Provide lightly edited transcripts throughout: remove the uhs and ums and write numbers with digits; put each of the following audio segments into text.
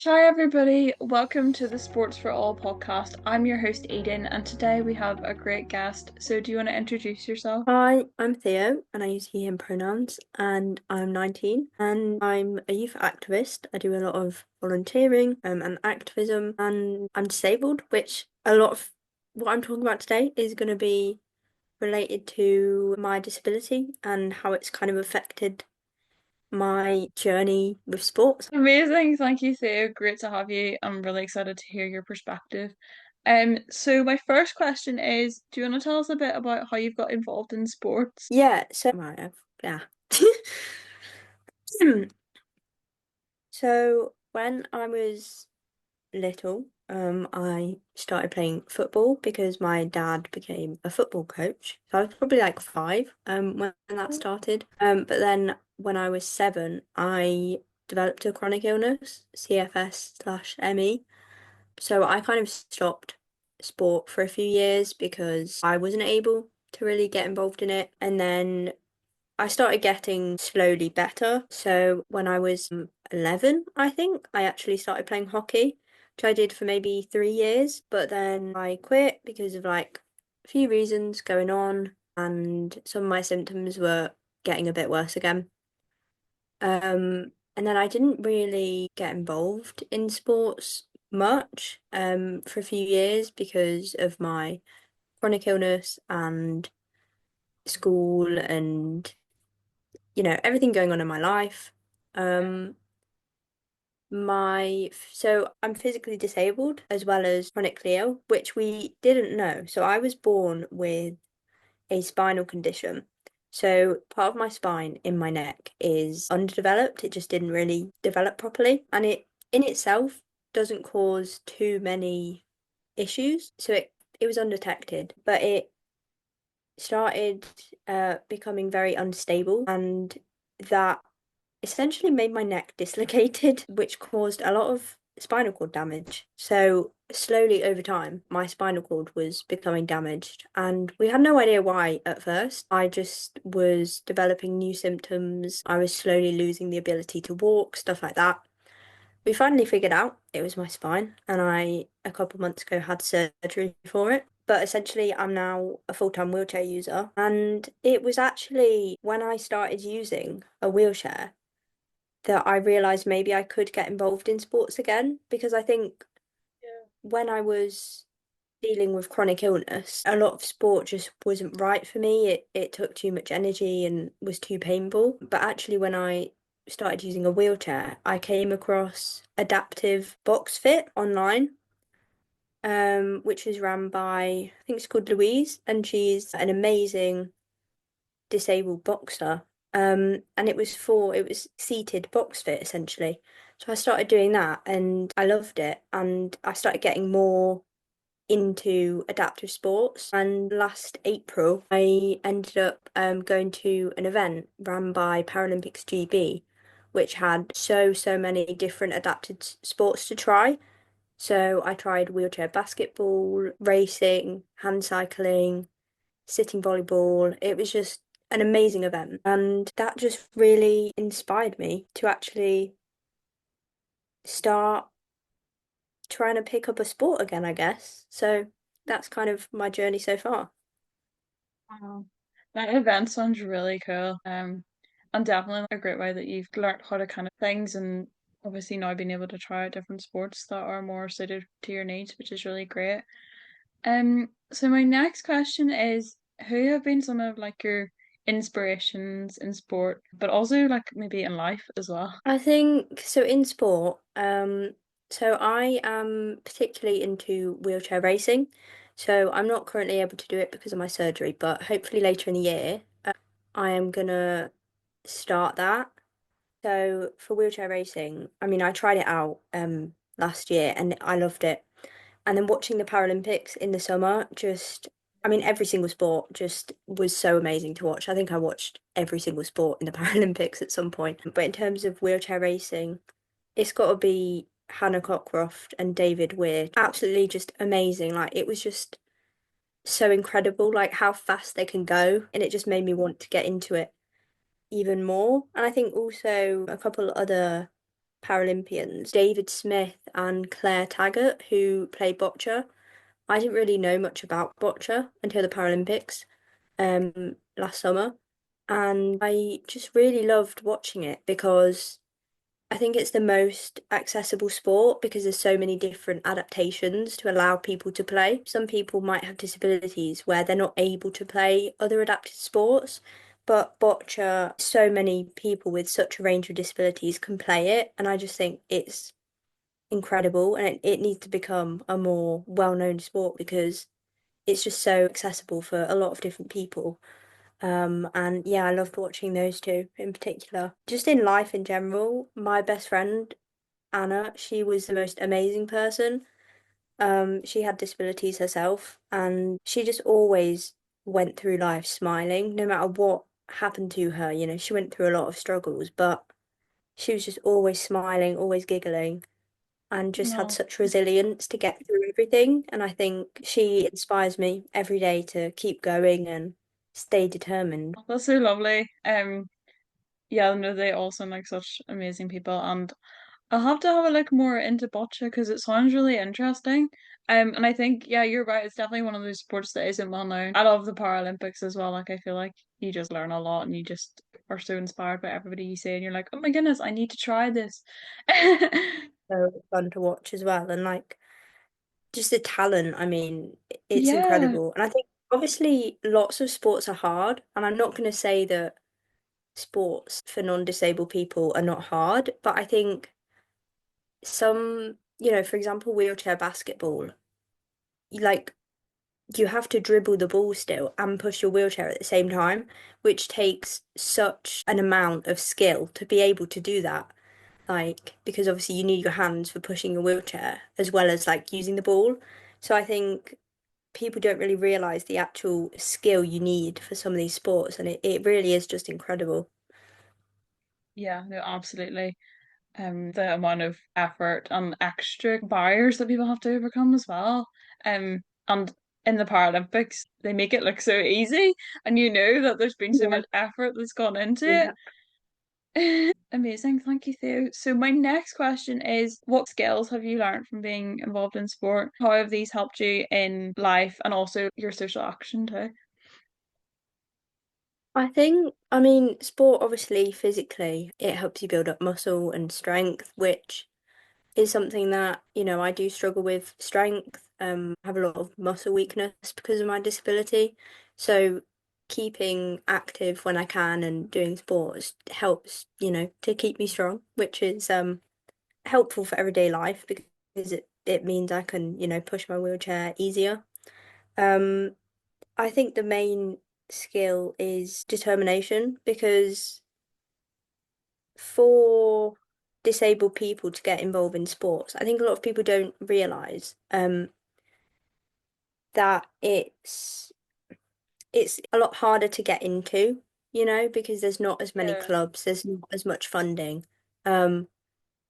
Hi, everybody. Welcome to the Sports for All podcast. I'm your host, Aiden, and today we have a great guest. So, do you want to introduce yourself? Hi, I'm Theo and I use he, him pronouns and I'm 19 and I'm a youth activist. I do a lot of volunteering and activism and I'm disabled, which a lot of what I'm talking about today is going to be related to my disability and how it's kind of affected my journey with sports. Amazing. Thank you, Theo. Great to have you. I'm really excited to hear your perspective. So my first question is, do you want to tell us a bit about how you've got involved in sports? Yeah, so right, yeah. So when I was little, I started playing football because my dad became a football coach. So I was probably like five, when that started. But then when I was seven, I developed a chronic illness, CFS/ME. So I kind of stopped sport for a few years because I wasn't able to really get involved in it. And then I started getting slowly better. So when I was 11, I think, I actually started playing hockey, which I did for maybe 3 years. But then I quit because of like a few reasons going on, and some of my symptoms were getting a bit worse again. And then I didn't really get involved in sports much for a few years because of my chronic illness and school and everything going on in my life. Um, so I'm physically disabled as well as chronically ill, which we didn't know. So I was born with a spinal condition. So part of my spine in my neck is underdeveloped. It just didn't really develop properly, and it in itself doesn't cause too many issues. So it was undetected, but it started becoming very unstable, and that essentially made my neck dislocated, which caused a lot of spinal cord damage. So slowly over time, my spinal cord was becoming damaged, and we had no idea why at first. I just was developing new symptoms. I was slowly losing the ability to walk, stuff like that. We finally figured out it was my spine, and I, a couple months ago, had surgery for it. But essentially, I'm now a full-time wheelchair user. And it was actually when I started using a wheelchair that I realized maybe I could get involved in sports again, because I think when I was dealing with chronic illness, a lot of sport just wasn't right for me. It took too much energy and was too painful. But actually, when I started using a wheelchair, I came across Adaptive Box Fit online, which was run by, I think it's called Louise, and she's an amazing disabled boxer. And it was seated box fit essentially. So I started doing that and I loved it. And I started getting more into adaptive sports. And last April, I ended up going to an event run by Paralympics GB, which had so many different adapted sports to try. So I tried wheelchair basketball, racing, hand cycling, sitting volleyball. It was just an amazing event. And that just really inspired me to actually start trying to pick up a sport again, I guess. So that's kind of my journey so far. Wow. That event sounds really cool. And definitely a great way that you've learned how to kind of things and obviously now being able to try out different sports that are more suited to your needs, which is really great. So my next question is, who have been some of like your inspirations in sport, but also like maybe in life as well? I think so in sport, so I am particularly into wheelchair racing. So I'm not currently able to do it because of my surgery, but hopefully later in the year, I am gonna start that. So for wheelchair racing, I mean, I tried it out last year and I loved it. And then watching the Paralympics in the summer, just, I mean, every single sport just was so amazing to watch. I think I watched every single sport in the Paralympics at some point. But in terms of wheelchair racing, it's got to be Hannah Cockcroft and David Weir. Absolutely just amazing. Like, it was just so incredible, like how fast they can go. And it just made me want to get into it even more. And I think also a couple other Paralympians, David Smith and Claire Taggart, who play boccia. I didn't really know much about boccia until the Paralympics last summer, and I just really loved watching it because I think it's the most accessible sport because there's so many different adaptations to allow people to play. Some people might have disabilities where they're not able to play other adapted sports, but boccia, so many people with such a range of disabilities can play it, and I just think it's incredible and it needs to become a more well-known sport because it's just so accessible for a lot of different people. And yeah, I loved watching those two in particular. Just in life in general, my best friend, Anna, she was the most amazing person. She had disabilities herself, and she just always went through life smiling, no matter what happened to her. You know, she went through a lot of struggles, but she was just always smiling, always giggling, and just had No, such resilience to get through everything. And I think she inspires me every day to keep going and stay determined. that's so lovely. Yeah, no, they all sound like such amazing people, and I'll have to have a look more into bocce because it sounds really interesting. And I think, yeah, you're right. It's definitely one of those sports that isn't well known. I love the Paralympics as well. Like, I feel like you just learn a lot and you just are so inspired by everybody you see, and you're like, oh my goodness, I need to try this. So fun to watch as well. And like just the talent, I mean, it's Yeah, incredible. And I think obviously lots of sports are hard. And I'm not going to say that sports for non-disabled people are not hard, but I think some, for example, wheelchair basketball, like you have to dribble the ball still and push your wheelchair at the same time, which takes such an amount of skill to be able to do that. Like, because obviously you need your hands for pushing your wheelchair as well as like using the ball. So I think people don't really realize the actual skill you need for some of these sports, and it really is just incredible. yeah, no, absolutely. The amount of effort and extra barriers that people have to overcome as well. And in the Paralympics, they make it look so easy, and you know that there's been so Yeah. much effort that's gone into Yeah. it. Amazing, thank you, Theo. So my next question is, what skills have you learned from being involved in sport? How have these helped you in life and also your social action too? I think, I mean, sport obviously physically, it helps you build up muscle and strength, which is something that, I do struggle with strength. I have a lot of muscle weakness because of my disability. So keeping active when I can and doing sports helps, to keep me strong, which is helpful for everyday life because it means I can, push my wheelchair easier. Um, I think the main skill is determination because for disabled people to get involved in sports, I think a lot of people don't realize that it's a lot harder to get into, because there's not as many Yeah. clubs, there's not as much funding. Um,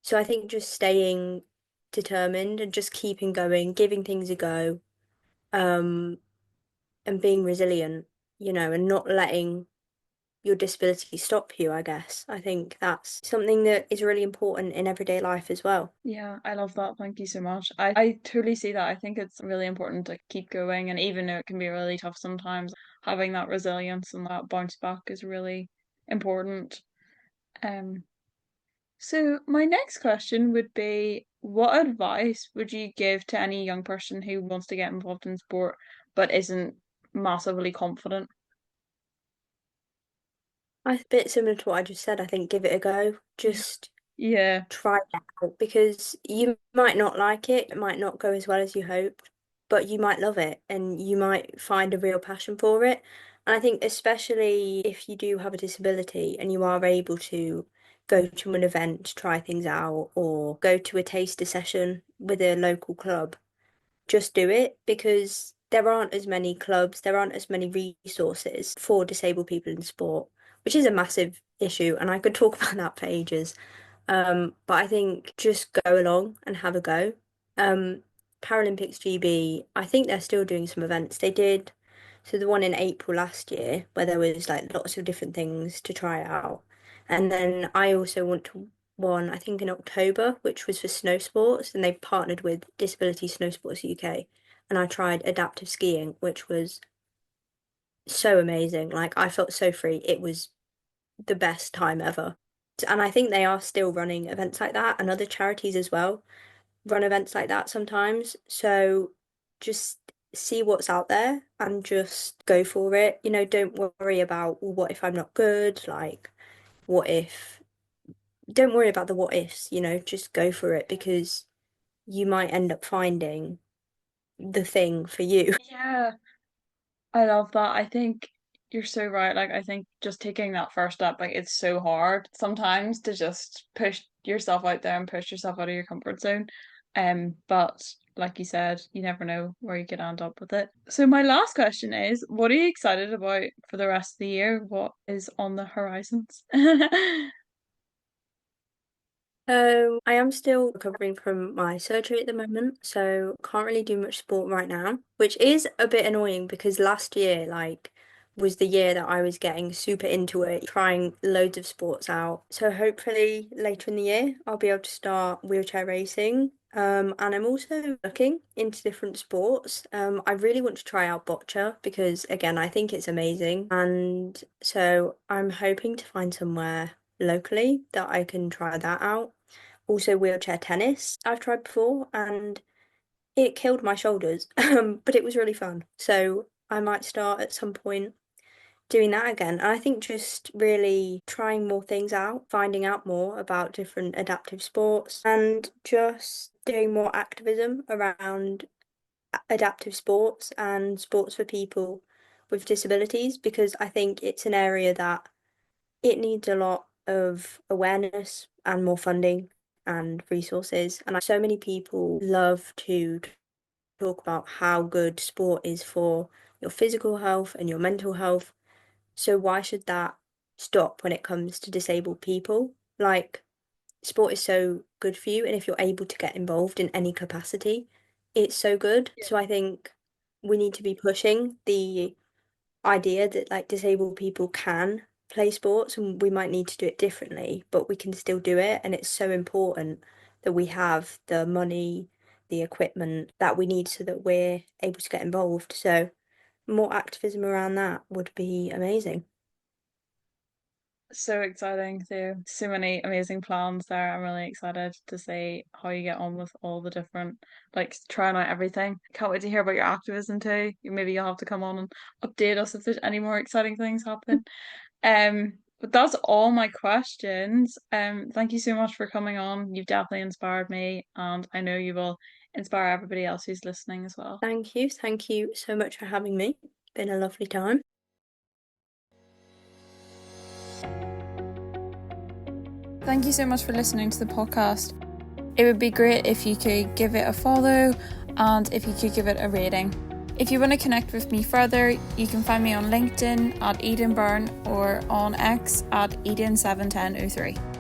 so I think just staying determined and just keeping going, giving things a go, um, and being resilient, and not letting your disability stop you, I guess. I think that's something that is really important in everyday life as well. Yeah, I love that. Thank you so much. I totally see that. I think it's really important to keep going, and even though it can be really tough sometimes, having that resilience and that bounce back is really important. Um, so my next question would be, what advice would you give to any young person who wants to get involved in sport but isn't massively confident? A bit similar to what I just said, I think give it a go. Yeah. Just Yeah, try it out because you might not like it, it might not go as well as you hoped, but you might love it and you might find a real passion for it. And I think especially if you do have a disability and you are able to go to an event to try things out or go to a taster session with a local club, just do it because there aren't as many clubs, there aren't as many resources for disabled people in sport, which is a massive issue, and I could talk about that for ages. But I think just go along and have a go. Um, Paralympics GB, I think they're still doing some events. They did, so the one in April last year, where there was like lots of different things to try out. And then I also want to one, I think in October, which was for snow sports, and they partnered with Disability Snow Sports UK. And I tried adaptive skiing, which was so amazing. Like I felt so free. It was the best time ever. And I think they are still running events like that, and other charities as well run events like that sometimes. So just see what's out there and just go for it. You know, don't worry about, well, what if I'm not good? Like, what if, don't worry about the what ifs, you know, just go for it because you might end up finding the thing for you. Yeah, I love that. I think you're so right. Like, I think just taking that first step, like, it's so hard sometimes to just push yourself out there and push yourself out of your comfort zone. But like you said, you never know where you could end up with it. So my last question is, what are you excited about for the rest of the year? What is on the horizons? I am still recovering from my surgery at the moment, so can't really do much sport right now, which is a bit annoying because last year, like, was the year that I was getting super into it, trying loads of sports out. So hopefully later in the year, I'll be able to start wheelchair racing. And I'm also looking into different sports. I really want to try out boccia because, again, I think it's amazing. And so I'm hoping to find somewhere locally that I can try that out. Also, wheelchair tennis I've tried before and it killed my shoulders, but it was really fun. So I might start at some point doing that again. And I think just really trying more things out, finding out more about different adaptive sports, and just doing more activism around adaptive sports and sports for people with disabilities because I think it's an area that it needs a lot of awareness and more funding and resources. And so many people love to talk about how good sport is for your physical health and your mental health. So why should that stop when it comes to disabled people? Like, sport is so good for you, and if you're able to get involved in any capacity, it's so good. Yeah. So I think we need to be pushing the idea that like disabled people can play sports and we might need to do it differently, but we can still do it. And it's so important that we have the money, the equipment that we need so that we're able to get involved. So more activism around that would be amazing. So exciting too. So many amazing plans there. I'm really excited to see how you get on with all the different, like trying out everything. Can't wait to hear about your activism too. Maybe you'll have to come on and update us if there's any more exciting things happening. But that's all my questions. Thank you so much for coming on. You've definitely inspired me, and I know you will inspire everybody else who's listening as well. Thank you. Thank you so much for having me. Been a lovely time. Thank you so much for listening to the podcast. It would be great if you could give it a follow and if you could give it a rating. If you want to connect with me further, you can find me on LinkedIn at Eden Byrne or on X at Eden71003.